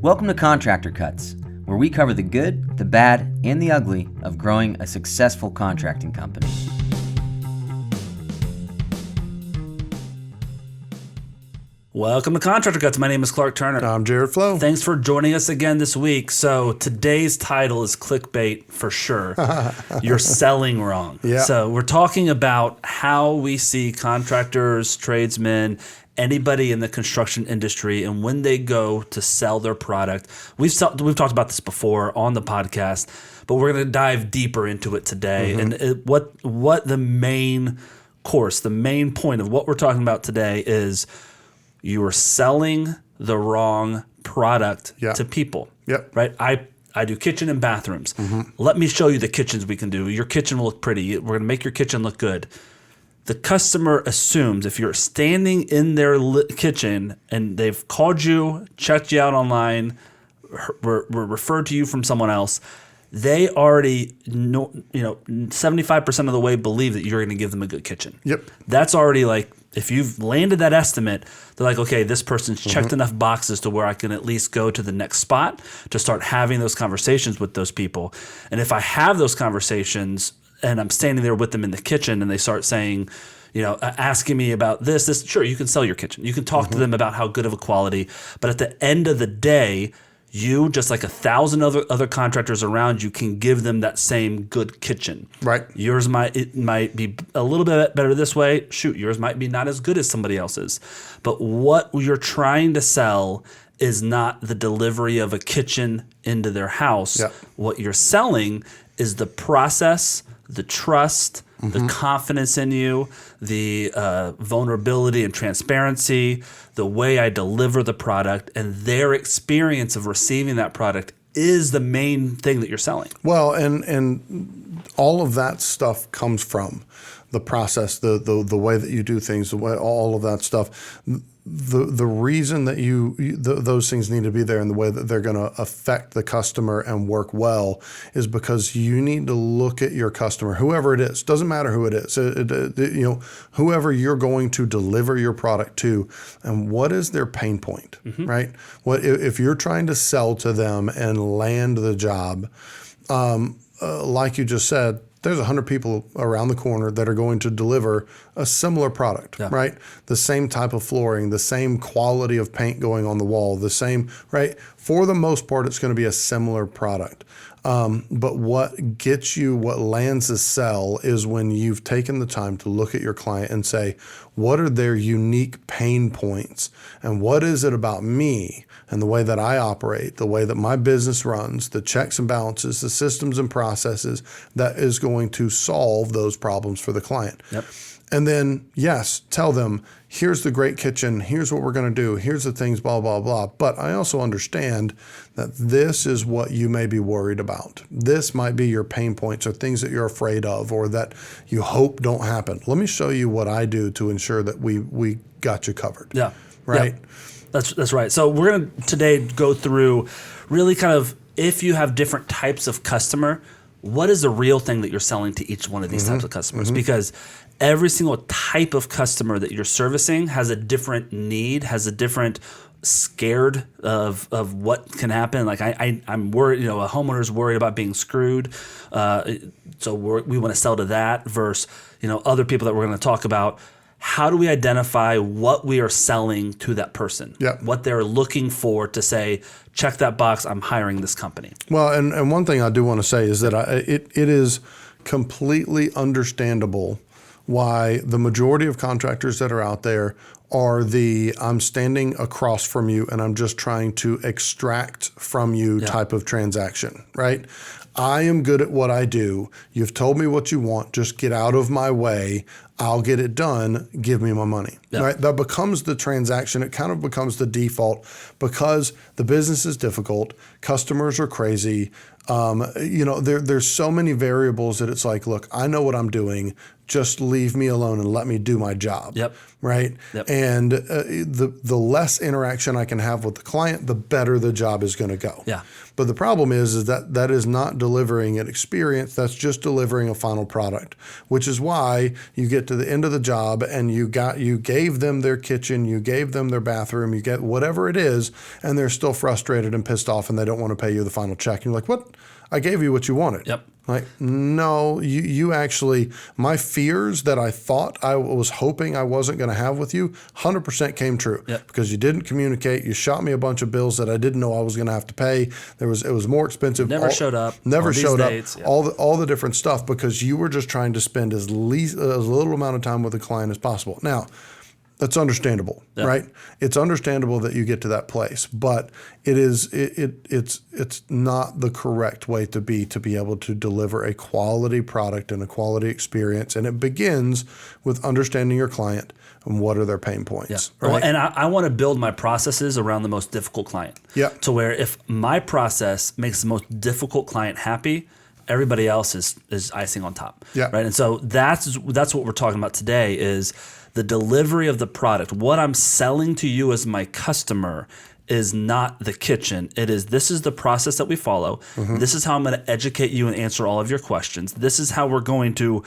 Welcome to Contractor Cuts, where we cover the good, the bad, and the ugly of growing a successful contracting company. Welcome to Contractor Cuts. My name is Clark Turner. I'm Jared Flo. Thanks for joining us again this week. So today's title is clickbait for sure. You're selling wrong. Yeah. So we're talking about how we see contractors, tradesmen, anybody in the construction industry, and when they go to sell their product. We've talked about this before on the podcast, but we're going to dive deeper into it today. And what the main course, the main point of what we're talking about today is you are selling the wrong product to people. Yep. Right? I do kitchen and bathrooms. Let me show you the kitchens we can do. Your kitchen will look pretty. We're going to make your kitchen look good. The customer assumes if you're standing in their kitchen and they've called you, checked you out online, were referred to you from someone else, they already know, 75% of the way believe that you're going to give them a good kitchen. Yep. That's already like, if you've landed that estimate, they're like, okay, this person's checked enough boxes to where I can at least go to the next spot to start having those conversations with those people. And if I have those conversations and I'm standing there with them in the kitchen and they start saying, asking me about this, sure, you can sell your kitchen. You can talk to them about how good of a quality. But at the end of the day, you, just like 1,000 other contractors around you, can give them that same good kitchen. Right. Yours might be a little bit better this way. Shoot, yours might be not as good as somebody else's. But what you're trying to sell is not the delivery of a kitchen into their house. Yep. What you're selling is the process, the trust, the confidence in you, the vulnerability and transparency, the way I deliver the product, and their experience of receiving that product is the main thing that you're selling. Well, and all of that stuff comes from the process, the way that you do things, the way all of that stuff. The reason that those things need to be there and the way that they're going to affect the customer and work well is because you need to look at your customer, whoever it is. Doesn't matter who it is. Whoever you're going to deliver your product to, and what is their pain point, right? What if you're trying to sell to them and land the job, like you just said. There's 100 people around the corner that are going to deliver a similar product, right? The same type of flooring, the same quality of paint going on the wall, the same, right? For the most part, it's going to be a similar product. But what lands the sell is when you've taken the time to look at your client and say, what are their unique pain points? And what is it about me and the way that I operate, the way that my business runs, the checks and balances, the systems and processes that is going to solve those problems for the client? Yep. And then, yes, tell them, here's the great kitchen, here's what we're going to do, here's the things, blah, blah, blah. But I also understand that this is what you may be worried about. This might be your pain points or things that you're afraid of or that you hope don't happen. Let me show you what I do to ensure that we got you covered. Yeah. Right? Yeah. That's right. So we're going to today go through really kind of, if you have different types of customer, what is the real thing that you're selling to each one of these types of customers? Because every single type of customer that you're servicing has a different need, has a different scared of what can happen. Like I'm worried, a homeowner's worried about being screwed. So we want to sell to that versus, other people that we're going to talk about. How do we identify what we are selling to that person? Yep. What they're looking for to say, check that box, I'm hiring this company. Well, and one thing I do want to say is that it is completely understandable why the majority of contractors that are out there are I'm standing across from you and I'm just trying to extract from you type of transaction, right? I am good at what I do. You've told me what you want. Just get out of my way. I'll get it done. Give me my money. Right? That becomes the transaction. It kind of becomes the default because the business is difficult. Customers are crazy. There's so many variables that it's like, look, I know what I'm doing. Just leave me alone and let me do my job. Yep. Right. Yep. And the less interaction I can have with the client, the better the job is going to go. Yeah. But the problem is that that is not delivering an experience. That's just delivering a final product, which is why you get to the end of the job and you gave them their kitchen, you gave them their bathroom, you get whatever it is, and they're still frustrated and pissed off and they don't want to pay you the final check. And you're like, what? I gave you what you wanted. Yep. Like, no, you actually, my fears that I thought I was hoping I wasn't going to have with you, 100% came true. Yep. Because you didn't communicate. You shot me a bunch of bills that I didn't know I was going to have to pay. It was more expensive. Never showed up. Never on these showed dates. up. Yep. All the different stuff because you were just trying to spend as little amount of time with the client as possible. Now, that's understandable, Yeah. right? It's understandable that you get to that place, but it's not the correct way to be able to deliver a quality product and a quality experience. And it begins with understanding your client and what are their pain points. Yeah. Right? Well, and I want to build my processes around the most difficult client. Yeah. To where if my process makes the most difficult client happy, everybody else is icing on top. Yeah. Right. And so that's what we're talking about today is the delivery of the product. What I'm selling to you as my customer is not the kitchen. This is the process that we follow. Mm-hmm. This is how I'm going to educate you and answer all of your questions. This is how we're going to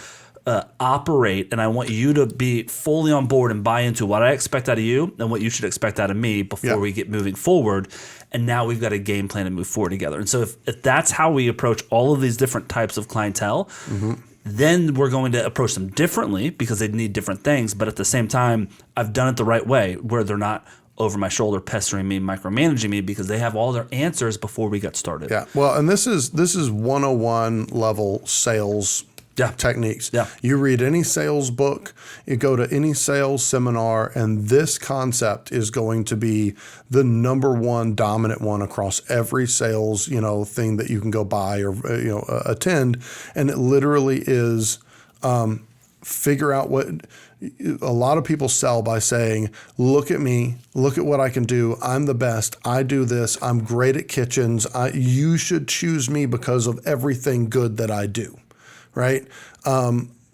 operate, and I want you to be fully on board and buy into what I expect out of you and what you should expect out of me before we get moving forward. And now we've got a game plan to move forward together. And so if that's how we approach all of these different types of clientele, mm-hmm. then we're going to approach them differently because they need different things. But at the same time, I've done it the right way where they're not over my shoulder pestering me, micromanaging me because they have all their answers before we got started. Yeah. Well, and this is 101 level sales techniques. Yeah. You read any sales book, you go to any sales seminar, and this concept is going to be the number one dominant one across every sales, thing that you can go buy or, attend. And it literally is, figure out what a lot of people sell by saying, look at me, look at what I can do. I'm the best. I do this. I'm great at kitchens. You should choose me because of everything good that I do. Right?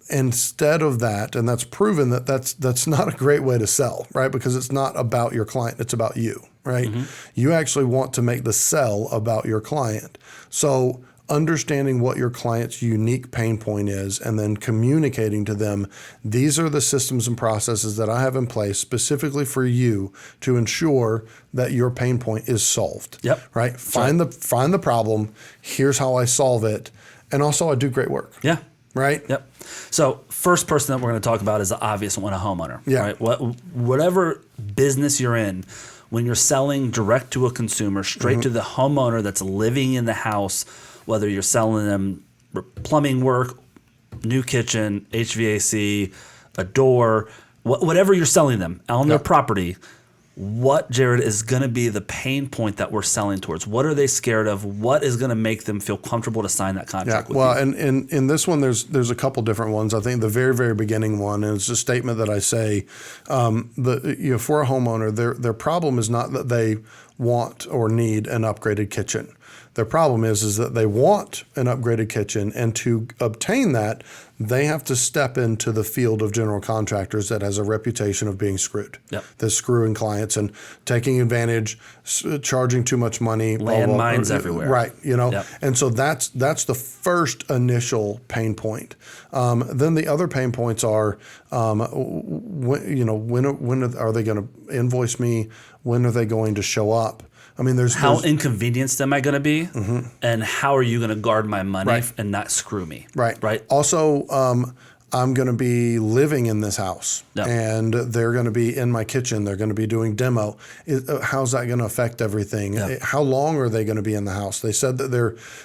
Instead of that, and that's proven that's not a great way to sell, right? Because it's not about your client, it's about you, right? Mm-hmm. You actually want to make the sell about your client. So understanding what your client's unique pain point is and then communicating to them, these are the systems and processes that I have in place specifically for you to ensure that your pain point is solved. Yep. Right? Find the problem, here's how I solve it. And also, I do great work. Yeah. Right? Yep. So first person that we're going to talk about is the obvious one, a homeowner. Yeah. Right? Whatever business you're in, when you're selling direct to a consumer, straight mm-hmm. to the homeowner that's living in the house, whether you're selling them plumbing work, new kitchen, HVAC, a door, whatever you're selling them on their property, what, Jared, is going to be the pain point that we're selling towards? What are they scared of? What is going to make them feel comfortable to sign that contract with you? Well, and in this one, there's a couple different ones. I think the very, very beginning one is a statement that I say, for a homeowner, their problem is not that they want or need an upgraded kitchen. Their problem is that they want an upgraded kitchen, and to obtain that, they have to step into the field of general contractors that has a reputation of being screwed. Yep. They're screwing clients and taking advantage, charging too much money. Landmines everywhere. Right. Yep. And so that's the first initial pain point. Then the other pain points are, when are they going to invoice me? When are they going to show up? I mean, how inconvenienced am I going to be, mm-hmm. and how are you going to guard my money Right. and not screw me? Right. Right. Also, I'm going to be living in this house, Yep. and they're going to be in my kitchen. They're going to be doing demo. How's that going to affect everything? Yep. How long are they going to be in the house? They said that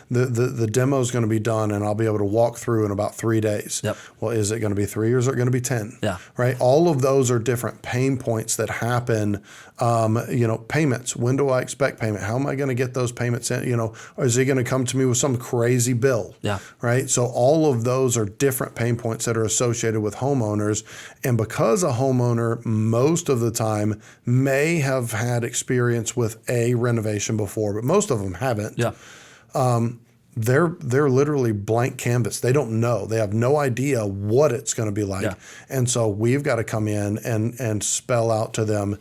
the demo is going to be done, and I'll be able to walk through in about 3 days. Yep. Well, is it going to be 3 or is it going to be 10? Yeah. Right. All of those are different pain points that happen. Payments. When do I expect payment? How am I going to get those payments in? Or is he going to come to me with some crazy bill? Yeah. Right. So all of those are different pain points that are associated with homeowners. And because a homeowner most of the time may have had experience with a renovation before, but most of them haven't. Yeah. They're literally blank canvas. They don't know. They have no idea what it's going to be like. Yeah. And so we've got to come in and spell out to them,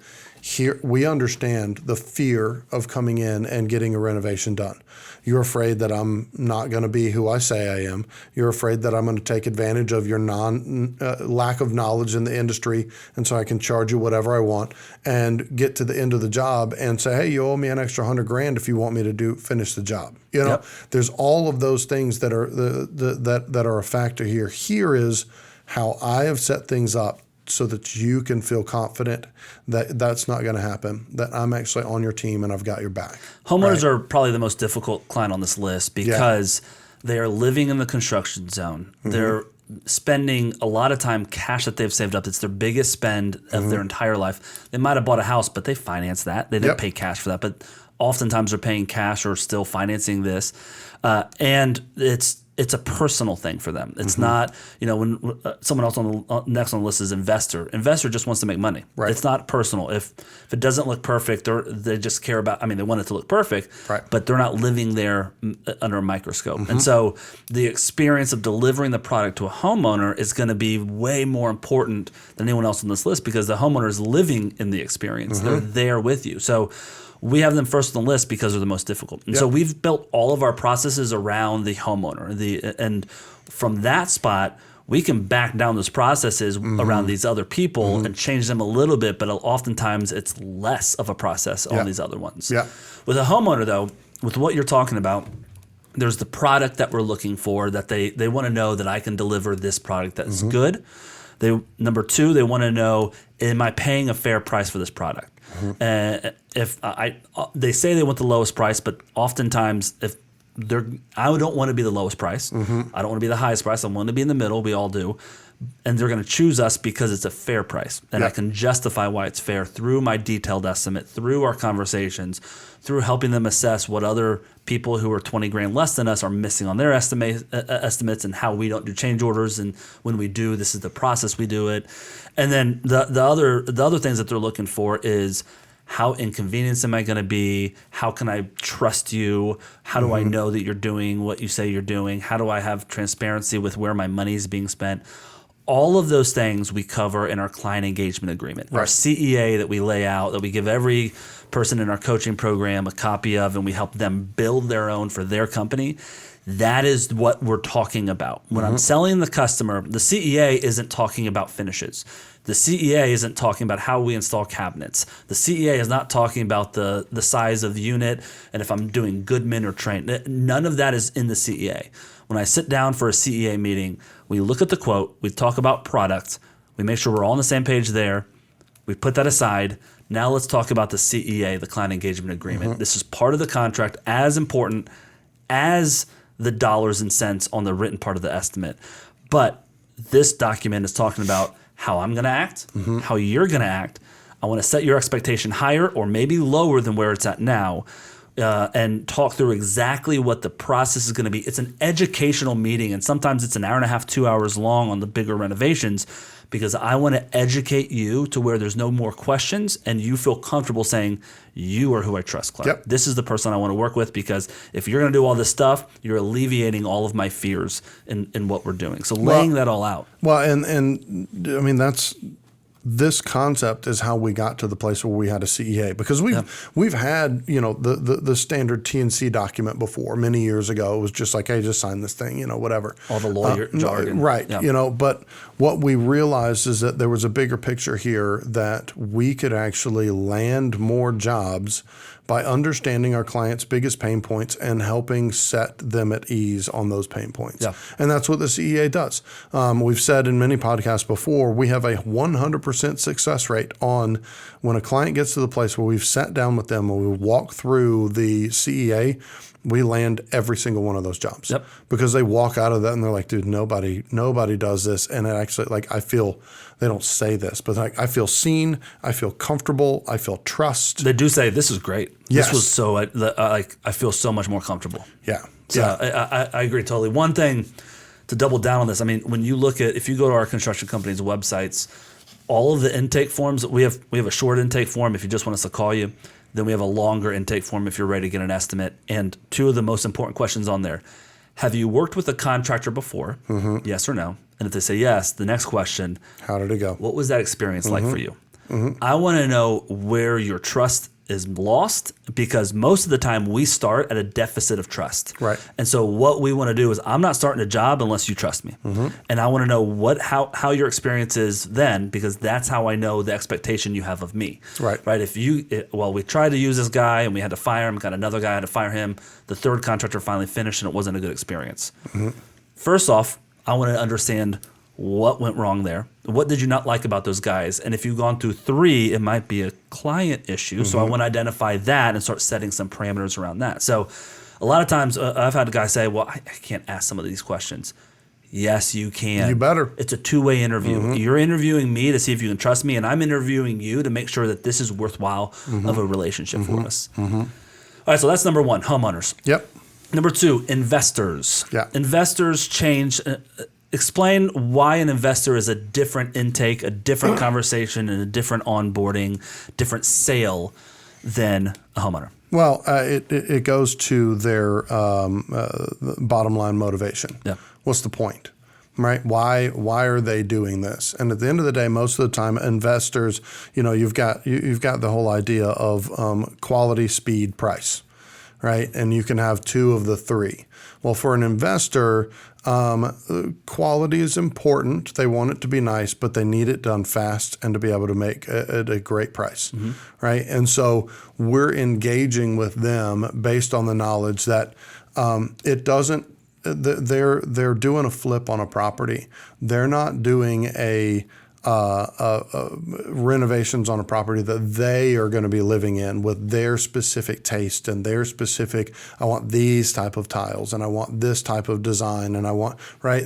Here, we understand the fear of coming in and getting a renovation done. You're afraid that I'm not going to be who I say I am. You're afraid that I'm going to take advantage of your lack of knowledge in the industry, and so I can charge you whatever I want and get to the end of the job and say, hey, you owe me an extra $100,000 if you want me to finish the job. You know, there's all of those things that are that are a factor here. Here is how I have set things up so that you can feel confident that that's not going to happen, that I'm actually on your team and I've got your back. Homeowners are probably the most difficult client on this list because they are living in the construction zone. They're spending a lot of time cash that they've saved up. It's their biggest spend of their entire life. They might have bought a house, but they financed that. They didn't pay cash for that, but oftentimes they're paying cash or still financing this. And it's a personal thing for them. It's not, when someone else next on the list is investor. Investor just wants to make money. Right. It's not personal. If it doesn't look perfect, they just care about, they want it to look perfect, but they're not living there under a microscope. And so the experience of delivering the product to a homeowner is going to be way more important than anyone else on this list because the homeowner is living in the experience. They're there with you. So we have them first on the list because they're the most difficult. And so we've built all of our processes around the homeowner. And from that spot, we can back down those processes around these other people and change them a little bit, but oftentimes it's less of a process on these other ones. With a homeowner, though, with what you're talking about, there's the product that we're looking for, that they want to know that I can deliver this product that is good. Number two, they want to know, am I paying a fair price for this product? If they say they want the lowest price, but oftentimes I don't want to be the lowest price. I don't want to be the highest price. I want to be in the middle. We all do. And they're going to choose us because it's a fair price. And I can justify why it's fair through my detailed estimate, through our conversations, through helping them assess what other people who are $20,000 less than us are missing on their estimates and how we don't do change orders. And when we do, this is the process we do it. And then the other things that they're looking for is, how inconvenienced am I going to be? How can I trust you? How do I know that you're doing what you say you're doing? How do I have transparency with where my money is being spent? All of those things we cover in our client engagement agreement, our CEA that we lay out, that we give every person in our coaching program a copy of, and we help them build their own for their company. That is what we're talking about. When I'm selling the customer, the CEA isn't talking about finishes. The CEA isn't talking about how we install cabinets. The CEA is not talking about the size of the unit and if I'm doing Goodman or Train. None of that is in the CEA. When I sit down for a CEA meeting, we look at the quote, we talk about product, we make sure we're all on the same page there, we put that aside. Now let's talk about the CEA, the Client Engagement Agreement. This is part of the contract, as important as the dollars and cents on the written part of the estimate. But this document is talking about how I'm going to act, how you're going to act. I want to set your expectation higher or maybe lower than where it's at now, and talk through exactly what the process is going to be. It's an educational meeting, and sometimes it's an hour and a half, 2 hours long on the bigger renovations, because I want to educate you to where there's no more questions and you feel comfortable saying, you are who I trust, Clark. This is the person I want to work with, because if you're going to do all this stuff, you're alleviating all of my fears in what we're doing. So laying that all out. Well, and I mean, this concept is how we got to the place where we had a CEA, because we've had, the standard T&C document before many years ago. It was just like, hey, just sign this thing, whatever. All the lawyer jargon. Right. But what we realized is that there was a bigger picture here, that we could actually land more jobs by understanding our clients' biggest pain points and helping set them at ease on those pain points. And that's what the CEA does. We've said in many podcasts before, we have a 100% success rate on when a client gets to the place where we've sat down with them and we walk through the CEA, we land every single one of those jobs. Because they walk out of that and they're like, dude, nobody does this. And it actually, I feel, they don't say this, but I feel seen, I feel comfortable, I feel trust. They do say, this is great. This was so, I feel so much more comfortable. So I agree totally. One thing to double down on this, when you look at, if you go to our construction company's websites, all of the intake forms, we have a short intake form if you just want us to call you. Then we have a longer intake form if you're ready to get an estimate. And two of the most important questions on there: have you worked with a contractor before? Yes or no? And if they say yes, the next question: how did it go? What was that experience like for you? I want to know where your trust is lost, because most of the time we start at a deficit of trust. Right. And so what we want to do is, I'm not starting a job unless you trust me. And I want to know how your experience is then, because that's how I know the expectation you have of me. Right. Right. We tried to use this guy and we had to fire him, got another guy, had to fire him. The third contractor finally finished and it wasn't a good experience. First off, I want to understand what went wrong there. What did you not like about those guys? And if you've gone through 3, it might be a client issue. So I want to identify that and start setting some parameters around that. So a lot of times I've had a guy say, well, I can't ask some of these questions. Yes, you can. You better. It's a two-way interview. You're interviewing me to see if you can trust me, and I'm interviewing you to make sure that this is worthwhile of a relationship for us. All right, so that's number 1, homeowners. Yep. Number 2, investors. Yeah. Investors change. Explain why an investor is a different intake, a different conversation, and a different onboarding, different sale than a homeowner. Well, it goes to their bottom line motivation. Yeah. What's the point, right? Why are they doing this? And at the end of the day, most of the time, investors, you've got the whole idea of quality, speed, price, right? And you can have 2 of the 3. Well, for an investor, quality is important. They want it to be nice, but they need it done fast and to be able to make a great price, right? And so we're engaging with them based on the knowledge that it doesn't. They're doing a flip on a property. They're not doing renovations on a property that they are going to be living in with their specific taste and their specific, I want these type of tiles and I want this type of design and I want, right?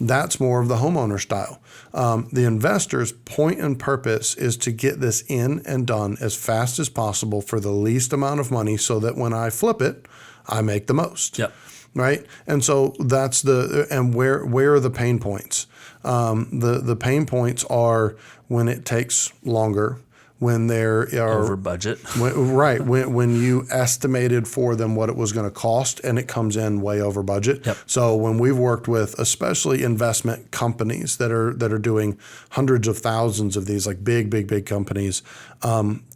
That's more of the homeowner style. The investor's point and purpose is to get this in and done as fast as possible for the least amount of money so that when I flip it, I make the most. Yep. Right? And so that's where are the pain points? The pain points are when it takes longer, when there are over budget. When you estimated for them what it was going to cost and it comes in way over budget. Yep. So when we've worked with especially investment companies that are doing hundreds of thousands of these, like big companies,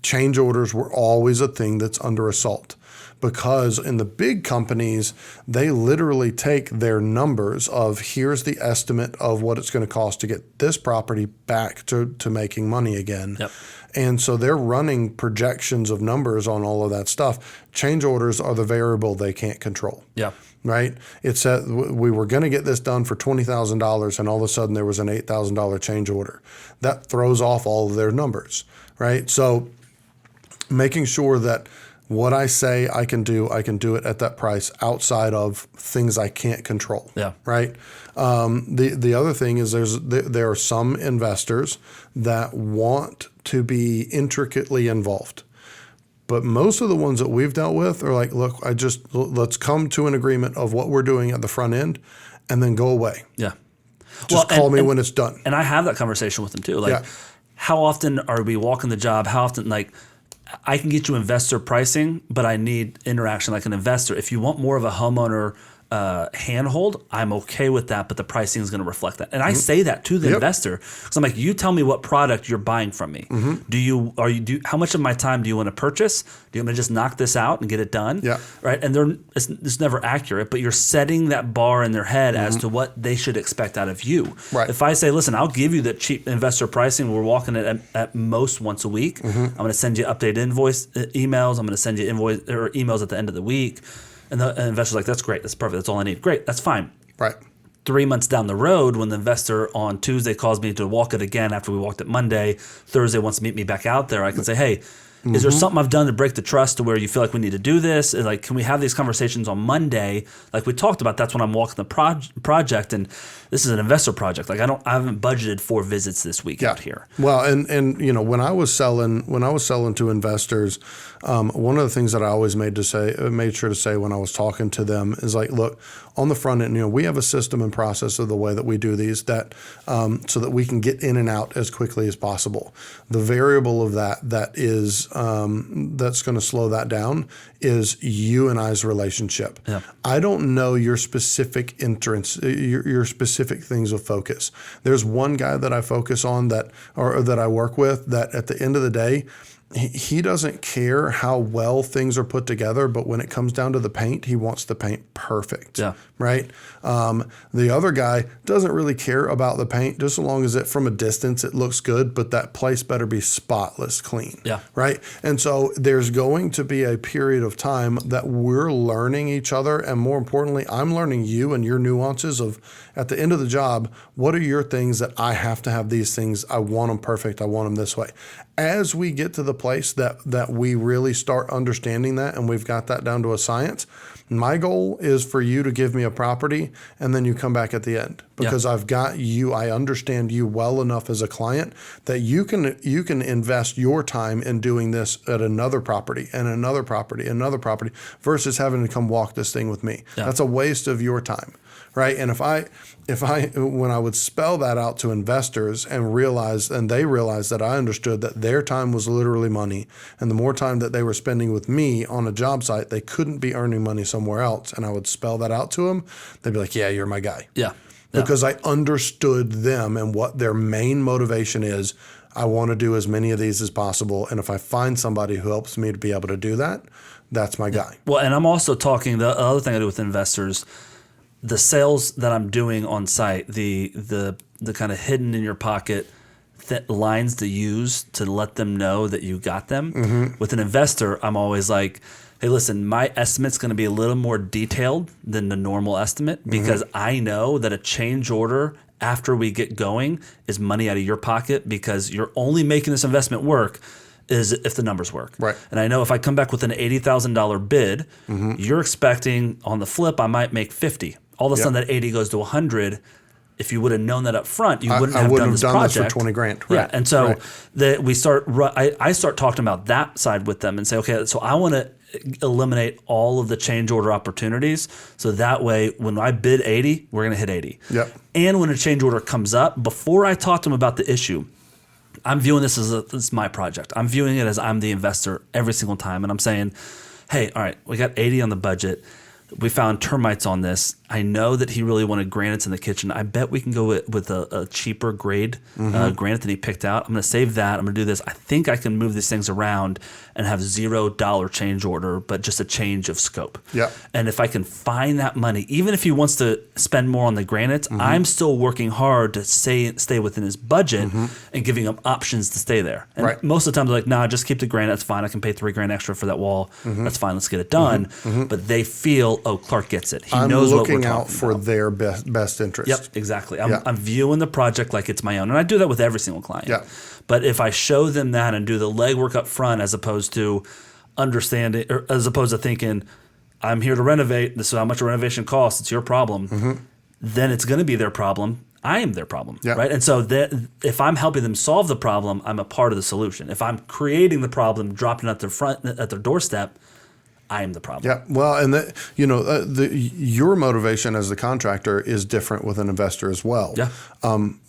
change orders were always a thing that's under assault. Because in the big companies, they literally take their numbers of here's the estimate of what it's going to cost to get this property back to making money again. Yep. And so they're running projections of numbers on all of that stuff. Change orders are the variable they can't control. Yeah. Right? It said we were going to get this done for $20,000 and all of a sudden there was an $8,000 change order. That throws off all of their numbers. Right? So making sure that what I say I can do it at that price outside of things I can't control. Yeah. Right. The other thing is there are some investors that want to be intricately involved, but most of the ones that we've dealt with are like, look, let's come to an agreement of what we're doing at the front end, and then go away. Yeah. Just call me when it's done. And I have that conversation with them too. Like, how often are we walking the job? How often, like, I can get you investor pricing, but I need interaction like an investor. If you want more of a homeowner handhold, I'm okay with that, but the pricing is going to reflect that. And I say that to the investor, because I'm like, you tell me what product you're buying from me. How much of my time do you want to purchase? Do you want me to just knock this out and get it done? Yeah. Right. And it's never accurate, but you're setting that bar in their head as to what they should expect out of you. Right. If I say, listen, I'll give you the cheap investor pricing, we're walking it at most once a week. I'm going to send you updated invoice emails. I'm going to send you invoice or emails at the end of the week. And the investor's like, that's great. That's perfect. That's all I need. Great. That's fine. Right. 3 months down the road, when the investor on Tuesday calls me to walk it again after we walked it Monday, Thursday wants to meet me back out there, I can say, hey, is there something I've done to break the trust to where you feel like we need to do this? And like, can we have these conversations on Monday? Like we talked about, that's when I'm walking the project, and this is an investor project. Like I haven't budgeted 4 visits this week out here. Well, and when I was selling to investors, one of the things that I always made sure to say when I was talking to them is like, look, on the front end, we have a system and process of the way that we do these that so that we can get in and out as quickly as possible. The variable of that is that's going to slow that down is you and I's relationship. Yeah. I don't know your specific interests, your specific things of focus. There's one guy that I focus on that I work with that at the end of the day, he doesn't care how well things are put together, but when it comes down to the paint, he wants the paint perfect. Yeah. Right. The other guy doesn't really care about the paint, just as long as from a distance it looks good, but that place better be spotless clean. Yeah. Right. And so there's going to be a period of time that we're learning each other, and more importantly, I'm learning you and your nuances of, at the end of the job, what are your things that I have to have these things? I want them perfect. I want them this way. As we get to the place that we really start understanding that and we've got that down to a science, my goal is for you to give me a property and then you come back at the end, because I've got you. I understand you well enough as a client that you can invest your time in doing this at another property and another property, another property, versus having to come walk this thing with me. Yeah. That's a waste of your time. Right. And when I would spell that out to investors and they realized that I understood that their time was literally money, and the more time that they were spending with me on a job site, they couldn't be earning money somewhere else. And I would spell that out to them. They'd be like, yeah, you're my guy. Yeah. Because I understood them and what their main motivation is. I want to do as many of these as possible. And if I find somebody who helps me to be able to do that, that's my guy. Well, and I'm also talking, the other thing I do with investors, the sales that I'm doing on site, the kind of hidden in your pocket lines to use to let them know that you got them. Mm-hmm. With an investor, I'm always like, hey, listen, my estimate's going to be a little more detailed than the normal estimate, because I know that a change order after we get going is money out of your pocket, because you're only making this investment work is if the numbers work. Right. And I know if I come back with an $80,000 bid, you're expecting on the flip I might make 50. All of a sudden that 80 goes to 100. If you would have known that up front, you wouldn't have done this project. For 20 grand. Right. Yeah. And so I start talking about that side with them and say, okay, so I want to eliminate all of the change order opportunities. So that way, when I bid 80, we're going to hit 80. Yep. And when a change order comes up, before I talk to them about the issue, I'm viewing this as my project. I'm viewing it as I'm the investor every single time. And I'm saying, hey, all right, we got 80 on the budget. We found termites on this. I know that he really wanted granites in the kitchen. I bet we can go with a cheaper grade granite that he picked out. I'm going to save that. I'm going to do this. I think I can move these things around and have $0 change order, but just a change of scope. Yeah. And if I can find that money, even if he wants to spend more on the granites, I'm still working hard to stay within his budget and giving him options to stay there. And most of the time they're like, nah, just keep the granite. That's fine. I can pay $3,000 extra for that wall. That's fine. Let's get it done. But they feel, oh, Clark gets it. He knows what we're out for about. their best interest. Yep, exactly. I'm viewing the project like it's my own. And I do that with every single client. Yeah. But if I show them that and do the legwork up front, as opposed to understanding, or as opposed to thinking, I'm here to renovate, this is how much a renovation costs, it's your problem, then it's going to be their problem. I am their problem, right? And so if I'm helping them solve the problem, I'm a part of the solution. If I'm creating the problem, dropping it at their doorstep, I am the problem. Yeah, well, and your motivation as the contractor is different with an investor as well. Yeah.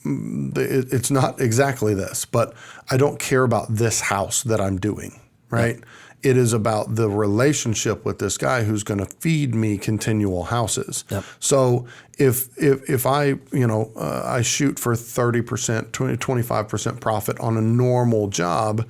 It's not exactly this, but I don't care about this house that I'm doing, right? Yeah. It is about the relationship with this guy who's going to feed me continual houses. Yep. So if I I shoot for 30%, 25% profit on a normal job,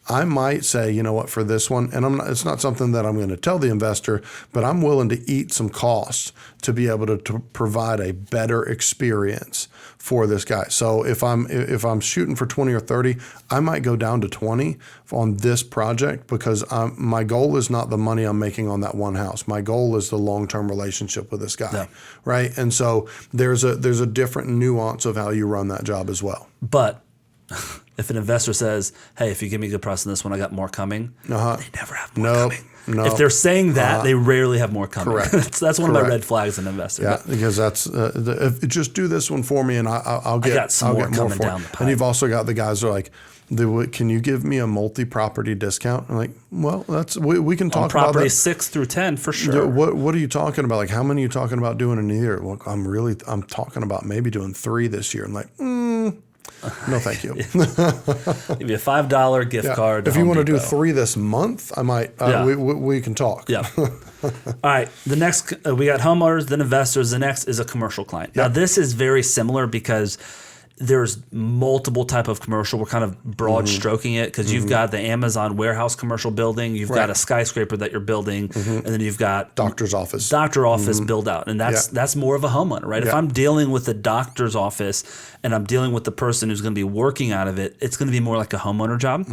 I might say, you know what, for this one, and it's not something that I'm going to tell the investor, but I'm willing to eat some costs to be able to provide a better experience for this guy. So if I'm shooting for 20 or 30, I might go down to 20 on this project, because my goal is not the money I'm making on that one house. My goal is the long-term relationship with this guy, right? And so there's a different nuance of how you run that job as well. But if an investor says, hey, if you give me a good price on this one, I got more coming, they never have more coming. No. If they're saying that, they rarely have more coming. Correct. That's one of my red flags in an investor. Yeah, because that's just do this one for me, and I'll get more coming down the pipe. And you've also got the guys who are like, can you give me a multi-property discount? I'm like, well, we can talk about property that. 6 through 10 for sure. What are you talking about? Like, how many are you talking about doing in a year? Well, I'm talking about maybe doing 3 this year. I'm like, No, thank you. Give you a $5 gift card. If you want to do 3 this month, I might. We can talk. Yeah. All right. The next, we got homeowners, then investors. The next is a commercial client. Now, this is very similar because there's multiple type of commercial. We're kind of broad stroking it because you've got the Amazon warehouse commercial building. You've got a skyscraper that you're building, and then you've got doctor's office build out. And that's more of a homeowner, right? If I'm dealing with the doctor's office and I'm dealing with the person who's going to be working out of it, it's going to be more like a homeowner job.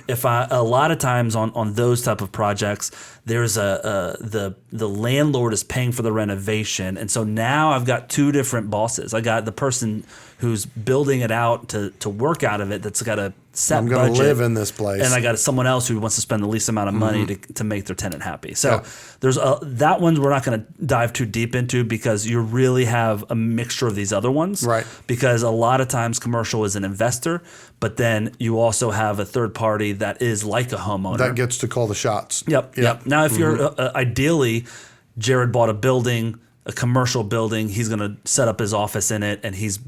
If a lot of times on those type of projects, there's the landlord is paying for the renovation. And so now I've got 2 different bosses. I got the person who's building it out to work out of it that's got a set budget. I'm going to live in this place. And I got someone else who wants to spend the least amount of money to make their tenant happy. So there's that one we're not going to dive too deep into because you really have a mixture of these other ones. Right. Because a lot of times commercial is an investor, but then you also have a third party that is like a homeowner. That gets to call the shots. Yep. Now, if you're ideally, Jared bought a building, a commercial building. He's going to set up his office in it, and he's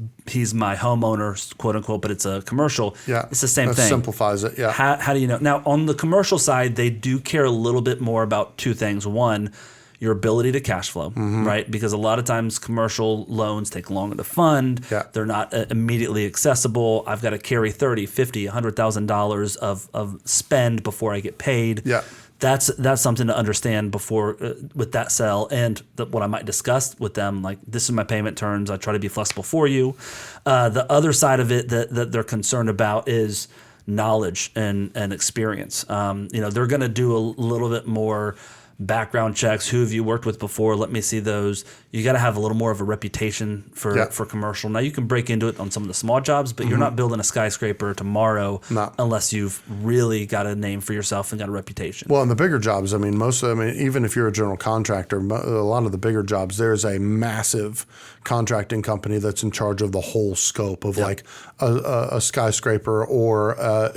my homeowner, quote unquote. But it's a commercial. Yeah, it's the same that thing. Simplifies it. Yeah. How do you know? Now, on the commercial side, they do care a little bit more about 2 things. One, your ability to cash flow, right? Because a lot of times commercial loans take longer to fund. Yeah. They're not immediately accessible. I've got to carry $30,000, $50,000, $100,000 of spend before I get paid. Yeah. That's something to understand before with that sell, and what I might discuss with them, like this is my payment terms. I try to be flexible for you. The other side of it that they're concerned about is knowledge and experience. They're going to do a little bit more background checks. Who have you worked with before? Let me see those. You got to have a little more of a reputation for commercial. Now you can break into it on some of the small jobs, but you're not building a skyscraper tomorrow unless you've really got a name for yourself and got a reputation. Well, and the bigger jobs, even if you're a general contractor, a lot of the bigger jobs, there's a massive contracting company that's in charge of the whole scope of like a skyscraper or a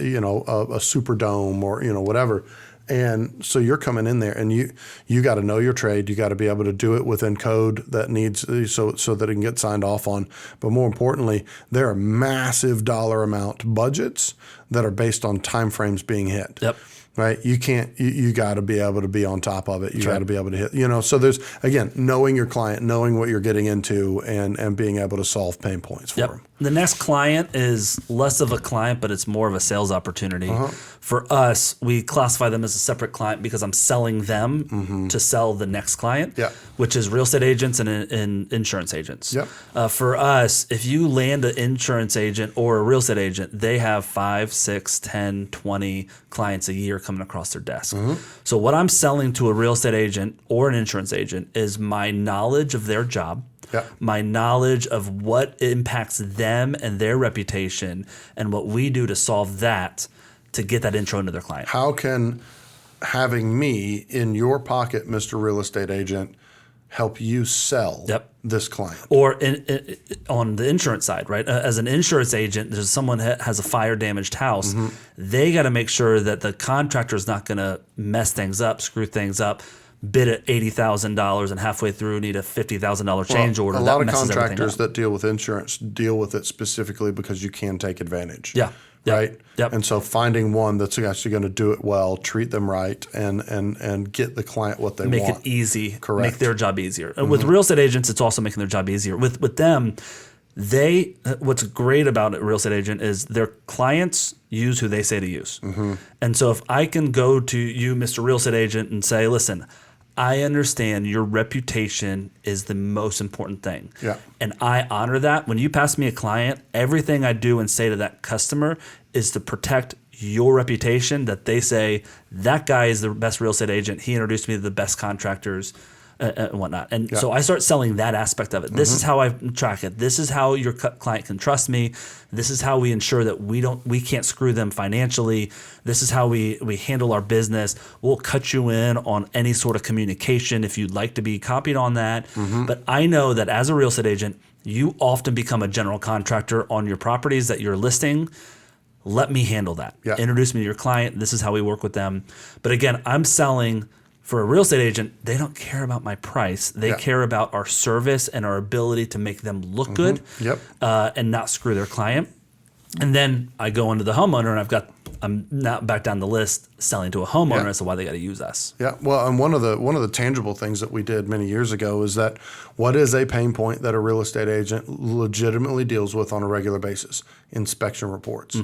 Superdome or whatever. And so you're coming in there, and you got to know your trade. You got to be able to do it within code that needs so that it can get signed off on. But more importantly, there are massive dollar amount budgets that are based on timeframes being hit. Yep. Right. You can't. You got to be able to be on top of it. You got to be able to hit. So there's again knowing your client, knowing what you're getting into, and being able to solve pain points for them. The next client is less of a client, but it's more of a sales opportunity. For us, we classify them as a separate client because I'm selling them to sell the next client, which is real estate agents and insurance agents. For us, if you land an insurance agent or a real estate agent, they have 5, 6, 10, 20 clients a year coming across their desk. So what I'm selling to a real estate agent or an insurance agent is my knowledge of their job, my knowledge of what impacts them and their reputation, and what we do to solve that to get that intro into their client. How can having me in your pocket, Mr. Real Estate Agent, help you sell this client? Or on the insurance side, right? As an insurance agent, there's someone that has a fire damaged house. They got to make sure that the contractor is not going to mess things up, screw things up, bid at $80,000 and halfway through need a $50,000 change order. A lot of contractors that deal with insurance deal with it specifically because you can take advantage. Right? And so finding one that's actually going to do it well, treat them right, and get the client what they want. Make it easy. Correct. Make their job easier. With real estate agents, it's also making their job easier. With them, what's great about a real estate agent is their clients use who they say to use. And so if I can go to you, Mr. Real Estate Agent, and say, listen, I understand your reputation is the most important thing. And I honor that. When you pass me a client, everything I do and say to that customer is to protect your reputation, that they say, that guy is the best real estate agent. He introduced me to the best contractors and whatnot. And so I start selling that aspect of it. This is how I track it. This is how your client can trust me. This is how we ensure that we can't screw them financially. This is how we handle our business. We'll cut you in on any sort of communication if you'd like to be copied on that. But I know that as a real estate agent, you often become a general contractor on your properties that you're listing. Let me handle that. Introduce me to your client. This is how we work with them. But again, I'm selling. For a real estate agent, they don't care about my price. They care about our service and our ability to make them look good and not screw their client. And then I go into the homeowner, and I'm now back down the list selling to a homeowner as to why they got to use us. Yeah, well, and one of the tangible things that we did many years ago is that what is a pain point that a real estate agent legitimately deals with on a regular basis? Inspection reports.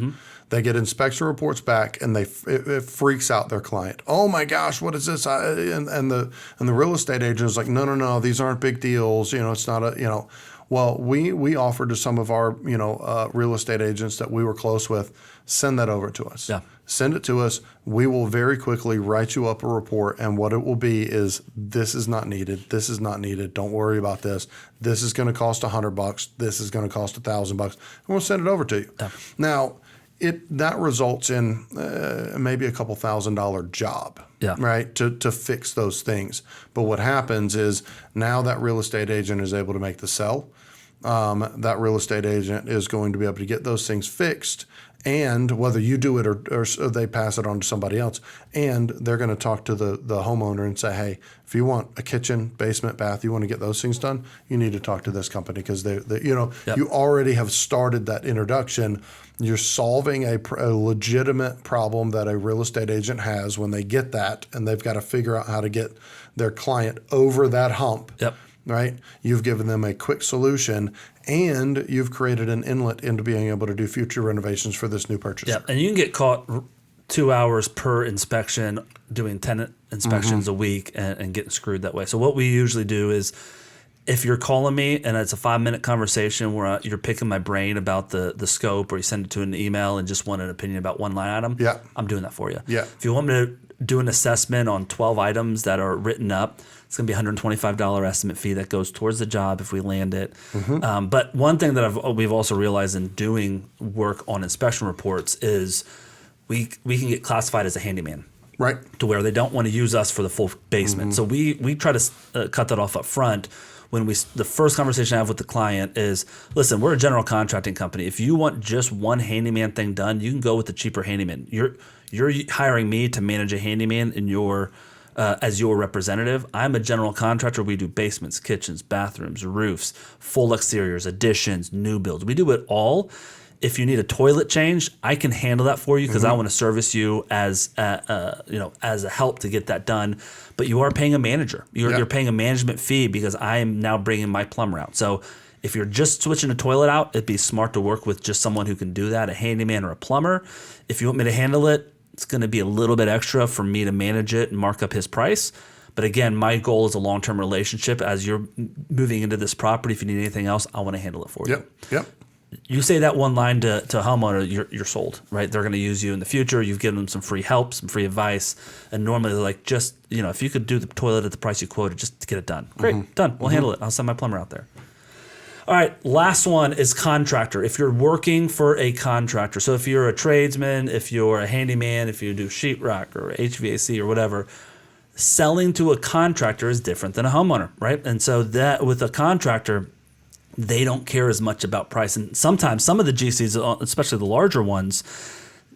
They get inspection reports back, and it freaks out their client. Oh my gosh, what is this? And the real estate agent is like, no, these aren't big deals. It's not a. Well, we offered to some of our real estate agents that we were close with, send that over to us. Yeah. Send it to us. We will very quickly write you up a report, and what it will be is, this is not needed. This is not needed. Don't worry about this. This is going to cost $100. This is going to cost $1,000, and we'll send it over to you. Yeah. Now, that results in maybe a couple $1,000 job, right, to fix those things. But what happens is, now that real estate agent is able to make the sell. That real estate agent is going to be able to get those things fixed, and whether you do it or they pass it on to somebody else, and they're going to talk to the homeowner and say, hey, if you want a kitchen, basement, bath, you want to get those things done, you need to talk to this company, because you already have started that introduction. You're solving a legitimate problem that a real estate agent has when they get that, and they've got to figure out how to get their client over that hump. Yep. Right? You've given them a quick solution, and you've created an inlet into being able to do future renovations for this new purchaser. Yeah, and you can get caught 2 hours per inspection doing tenant inspections a week and getting screwed that way. So what we usually do is, if you're calling me and it's a 5-minute conversation where you're picking my brain about the scope, or you send it to an email and just want an opinion about one line item, I'm doing that for you. Yeah. If you want me to do an assessment on 12 items that are written up, it's going to be a $125 estimate fee that goes towards the job if we land it. But one thing that we've also realized in doing work on inspection reports is we can get classified as a handyman. Right. To where they don't want to use us for the full basement. So we try to cut that off up front. When the first conversation I have with the client is, listen, we're a general contracting company. If you want just one handyman thing done, you can go with the cheaper handyman. You're hiring me to manage a handyman in as your representative. I'm a general contractor. We do basements, kitchens, bathrooms, roofs, full exteriors, additions, new builds. We do it all. If you need a toilet change, I can handle that for you, because I want to service you as a help to get that done. But you are paying a manager. You're paying a management fee, because I am now bringing my plumber out. So if you're just switching a toilet out, it'd be smart to work with just someone who can do that, a handyman or a plumber. If you want me to handle it, it's going to be a little bit extra for me to manage it and mark up his price. But again, my goal is a long-term relationship. As you're moving into this property, if you need anything else, I want to handle it for you. Yep. You say that one line to a homeowner, you're sold, right? They're going to use you in the future. You've given them some free help, some free advice. And normally they're like, just, if you could do the toilet at the price you quoted, just to get it done. Great, done. We'll handle it. I'll send my plumber out there. All right, last one is contractor. If you're working for a contractor, so if you're a tradesman, if you're a handyman, if you do sheetrock or HVAC or whatever, selling to a contractor is different than a homeowner, right? And so that with a contractor, they don't care as much about price. And sometimes some of the GCs, especially the larger ones,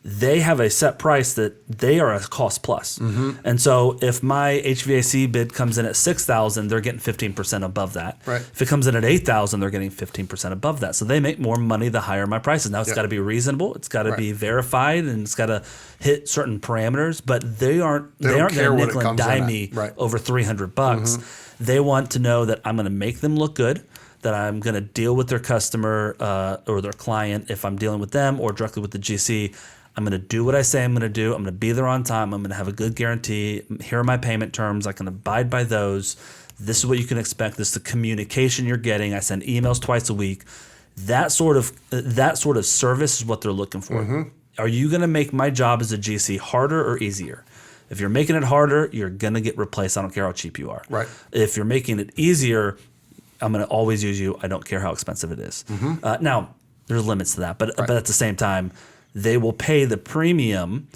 they have a set price that they are a cost plus. And so if my HVAC bid comes in at $6,000, they're getting 15% above that. Right. If it comes in at $8,000, they're getting 15% above that. So they make more money the higher my prices. Now it's got to be reasonable. It's got to be verified, and it's got to hit certain parameters. But they aren't going to nickel and dime me over $300. They want to know that I'm going to make them look good, that I'm going to deal with their customer or their client if I'm dealing with them, or directly with the GC. I'm going to do what I say I'm going to do. I'm going to be there on time. I'm going to have a good guarantee. Here are my payment terms. I can abide by those. This is what you can expect. This is the communication you're getting. I send emails twice a week. That sort of service is what they're looking for. Are you going to make my job as a GC harder or easier? If you're making it harder, you're going to get replaced. I don't care how cheap you are. Right. If you're making it easier, I'm going to always use you. I don't care how expensive it is. Now, there's limits to that, but at the same time, they will pay the premium,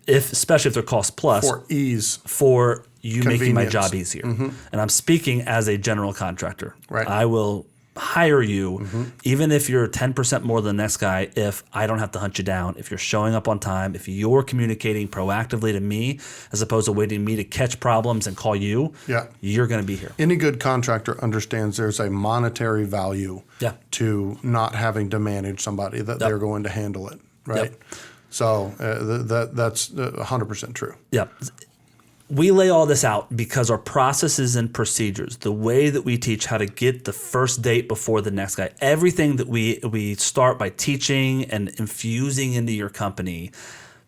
especially if they're cost plus, for ease, for you making my job easier. And I'm speaking as a general contractor. Right. I will hire you, even if you're 10% more than the next guy, if I don't have to hunt you down, if you're showing up on time, if you're communicating proactively to me as opposed to waiting me to catch problems and call you, you're going to be here. Any good contractor understands there's a monetary value to not having to manage somebody, that they're going to handle it, right? So that's 100% true. Yeah. We lay all this out because our processes and procedures, the way that we teach how to get the first date before the next guy, everything that we start by teaching and infusing into your company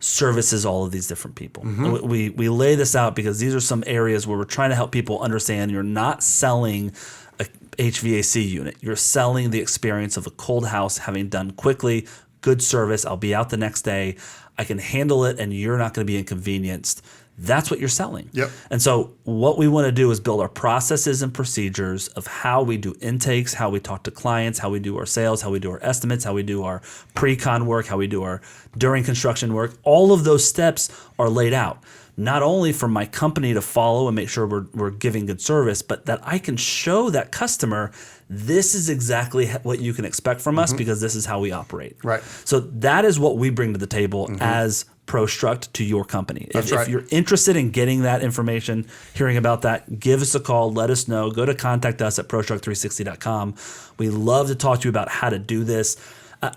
services all of these different people. We lay this out because these are some areas where we're trying to help people understand you're not selling a HVAC unit. You're selling the experience of a cold house having done quickly, good service. I'll be out the next day. I can handle it and you're not going to be inconvenienced. That's what you're selling. And so what we want to do is build our processes and procedures of how we do intakes, how we talk to clients, how we do our sales, how we do our estimates, how we do our pre-con work, how we do our during construction work. All of those steps are laid out, not only for my company to follow and make sure we're giving good service, but that I can show that customer this is exactly what you can expect from us because this is how we operate. Right. So that is what we bring to the table as ProStruct to your company. If you're interested in getting that information, hearing about that, give us a call, let us know. Go to contact us at prostruct360.com. We love to talk to you about how to do this.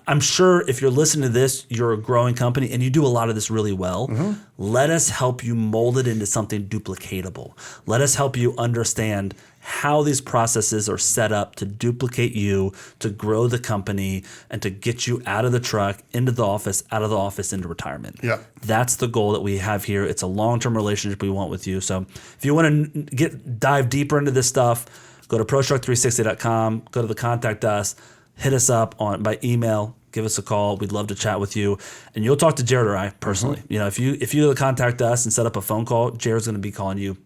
I'm sure if you're listening to this, you're a growing company and you do a lot of this really well. Let us help you mold it into something duplicatable. Let us help you understand how these processes are set up to duplicate you, to grow the company, and to get you out of the truck, into the office, out of the office, into retirement. That's the goal that we have here. It's a long-term relationship we want with you. So if you want to dive deeper into this stuff, go to prostruct360.com, go to the contact us, hit us up by email, give us a call. We'd love to chat with you, and you'll talk to Jared or I personally. You know, if you contact us and set up a phone call, Jared's going to be calling you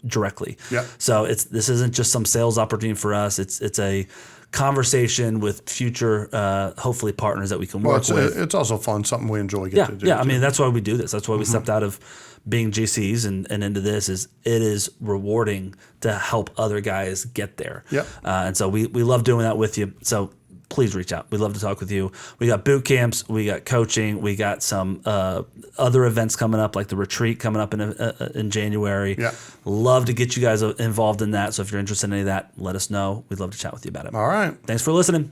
directly. So this isn't just some sales opportunity for us. It's a conversation with future, hopefully partners that we can work with. It's also fun, something we enjoy getting to do. I mean, that's why we do this. That's why we stepped out of being GCs and into this. It is rewarding to help other guys get there. And so we love doing that with you. So please reach out. We'd love to talk with you. We got boot camps, we got coaching, we got some other events coming up, like the retreat coming up in January. Love to get you guys involved in that. So if you're interested in any of that, let us know. We'd love to chat with you about it. All right. Thanks for listening.